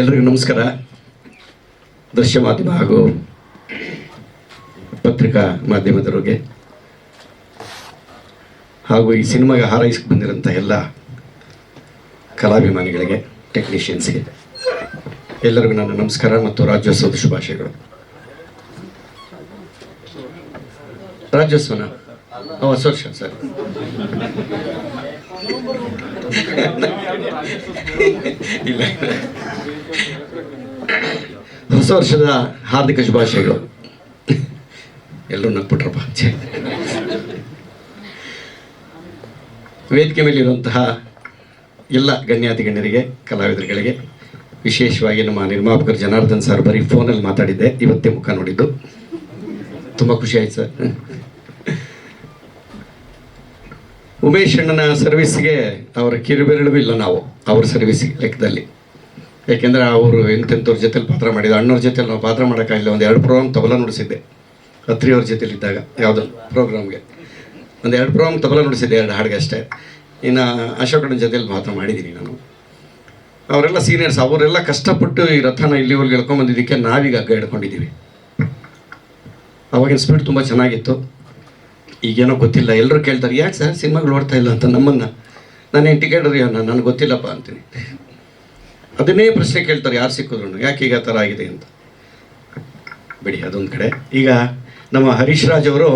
ಎಲ್ರಿಗೂ ನಮಸ್ಕಾರ. ದೃಶ್ಯ ಮಾಧ್ಯಮ ಹಾಗೂ ಪತ್ರಿಕಾ ಮಾಧ್ಯಮದವರಿಗೆ ಹಾಗೂ ಈ ಸಿನಿಮಾಗೆ ಹಾರೈಸಿಕೊಂಡು ಬಂದಿರೋಂಥ ಎಲ್ಲ ಕಲಾಭಿಮಾನಿಗಳಿಗೆ, ಟೆಕ್ನಿಷಿಯನ್ಸ್ಗೆ ಎಲ್ಲರಿಗೂ ನನ್ನ ನಮಸ್ಕಾರ ಮತ್ತು ರಾಜ್ಯೋತ್ಸವದ ಶುಭಾಶಯಗಳು. ರಾಜ್ಯೋತ್ಸವನ ಹೊಸ ವರ್ಷ ಸರ್. ಇಲ್ಲ, ಹೊಸ ವರ್ಷದ ಹಾರ್ದಿಕ ಶುಭಾಶಯಗಳು. ಎಲ್ಲರೂ ನಗ್ಬಿಟ್ರಪ್ಪ. ವೇದಿಕೆ ಮೇಲಿರುವಂತಹ ಎಲ್ಲ ಗಣ್ಯಾತಿ ಗಣ್ಯರಿಗೆ, ಕಲಾವಿದರುಗಳಿಗೆ, ವಿಶೇಷವಾಗಿ ನಮ್ಮ ನಿರ್ಮಾಪಕರು ಜನಾರ್ದನ್ ಸರ್ ಬರೀ ಫೋನಲ್ಲಿ ಮಾತಾಡಿದ್ದೆ, ಇವತ್ತೇ ಮುಖ ನೋಡಿದ್ದು ತುಂಬ ಖುಷಿ ಆಯ್ತು ಸರ್. ಉಮೇಶ್ ಅಣ್ಣನ ಸರ್ವಿಸ್ಗೆ ಅವರ ಕಿರುಬೆರಳು ಇಲ್ಲ ನಾವು ಅವ್ರ ಸರ್ವಿಸ್ಗೆ ಲೆಕ್ಕದಲ್ಲಿ. ಯಾಕೆಂದರೆ ಅವರು ಎಂತೆಂಥವ್ರ ಜೊತೆಲಿ ಪಾತ್ರ ಮಾಡಿದ, ಅಣ್ಣವ್ರ ಜೊತೆಲಿ ನಾವು ಪಾತ್ರ ಮಾಡೋಕ್ಕಾಗಿಲ್ಲ. ಒಂದು 2 ಪ್ರೋಗ್ರಾಮ್ ತಬಲ ನುಡಿಸಿದ್ದೆ ಅತ್ರಿಯವ್ರ ಜೊತೆಲಿದ್ದಾಗ. ಯಾವುದೋ ಪ್ರೋಗ್ರಾಮ್ಗೆ ಒಂದು 2 ಪ್ರೋಗ್ರಾಮ್ ತಬಲ ನುಡಿಸಿದ್ದೆ, 2 ಹಾಡಿಗೆ ಅಷ್ಟೇ. ಇನ್ನು ಅಶೋಕಣ್ಣನ ಜೊತೆಲಿ ಮಾತ್ರ ಮಾಡಿದ್ದೀನಿ ನಾನು. ಅವರೆಲ್ಲ ಸೀನಿಯರ್ಸ್, ಅವರೆಲ್ಲ ಕಷ್ಟಪಟ್ಟು ಈ ರಥನ ಇಲ್ಲಿವರೆಗೆ ಎಳ್ಕೊಂಬಂದಿದ್ದಕ್ಕೆ ನಾವೀಗ ಹಗ್ಗ ಹಿಡ್ಕೊಂಡಿದ್ದೀವಿ. ಅವಾಗಿನ ಸ್ಪೀಡ್ ತುಂಬ ಚೆನ್ನಾಗಿತ್ತು. ಈಗೇನೋ ಗೊತ್ತಿಲ್ಲ. ಎಲ್ಲರೂ ಕೇಳ್ತಾರೆ, ಯಾಕೆ ಸರ್ ಸಿನಿಮಾಗಳು ಓಡ್ತಾ ಇಲ್ಲ ಅಂತ ನಮ್ಮನ್ನು. ನಾನೇನು ಟಿಕೆಟ್ ರೀ ನನಗೆ ಗೊತ್ತಿಲ್ಲಪ್ಪ ಅಂತೀನಿ. ಅದನ್ನೇ ಪ್ರಶ್ನೆ ಕೇಳ್ತಾರೆ ಯಾರು ಸಿಕ್ಕಿದ್ರು, ಯಾಕೆ ಈಗ ಆ ಥರ ಆಗಿದೆ ಅಂತ. ಬಿಡಿ, ಅದೊಂದು ಕಡೆ. ಈಗ ನಮ್ಮ ಹರೀಶ್ ರಾಜ್ ಅವರು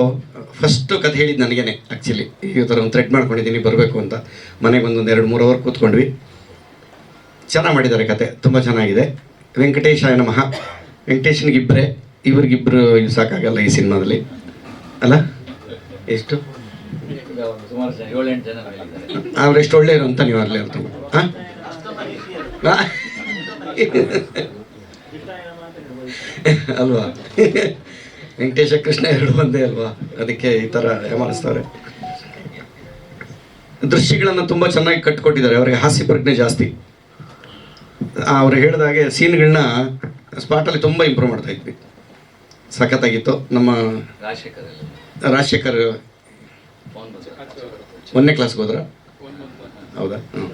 ಫಸ್ಟು ಕಥೆ ಹೇಳಿದ್ದು ನನಗೇನೆ. ಆ್ಯಕ್ಚುಲಿ ಈ ಥರ ಒಂದು ಥ್ರೆಡ್ ಮಾಡ್ಕೊಂಡಿದ್ದೀನಿ ಬರಬೇಕು ಅಂತ. ಮನೆಗೆ ಒಂದು 2-3 ಅವರ್ ಕೂತ್ಕೊಂಡ್ವಿ. ಚೆನ್ನಾಗಿ ಮಾಡಿದ್ದಾರೆ ಕತೆ, ತುಂಬ ಚೆನ್ನಾಗಿದೆ. ವೆಂಕಟೇಶಾಯ ನಮಃ. ವೆಂಕಟೇಶನಿಗಿಬ್ಬರೇ, ಇವ್ರಿಗಿಬ್ಬರು ಸಾಕಾಗಲ್ಲ ಈ ಸಿನಿಮಾದಲ್ಲಿ ಅಲ್ಲ. ಎಷ್ಟು ಅವರೆಷ್ಟು ಒಳ್ಳೆಯರು ಅಂತ ನೀವು ಅಲ್ಲೇ ಅರ್ಥ ಹಾಂ ಅಲ್ವಾ. ವೆಂಕಟೇಶ ಕೃಷ್ಣ 2 ಒಂದೇ ಅಲ್ವಾ, ಅದಕ್ಕೆ ಈ ಥರ ಮಾಡಿಸ್ತಾರೆ. ದೃಶ್ಯಗಳನ್ನು ತುಂಬ ಚೆನ್ನಾಗಿ ಕಟ್ಕೊಟ್ಟಿದ್ದಾರೆ. ಅವರಿಗೆ ಹಾಸ್ಯ ಪ್ರಜ್ಞೆ ಜಾಸ್ತಿ. ಅವ್ರು ಹೇಳಿದಾಗೆ ಸೀನ್ಗಳನ್ನ ಸ್ಪಾಟಲ್ಲಿ ತುಂಬ ಇಂಪ್ರೂವ್ ಮಾಡ್ತಾ ಇದ್ವಿ. ಸಖತ್ತಾಗಿತ್ತು. ನಮ್ಮ ರಾಜಶೇಖರ್ 1ನೇ ಕ್ಲಾಸ್ಗೆ ಹೋದ್ರ? ಹೌದಾ? ಹ್ಞೂ.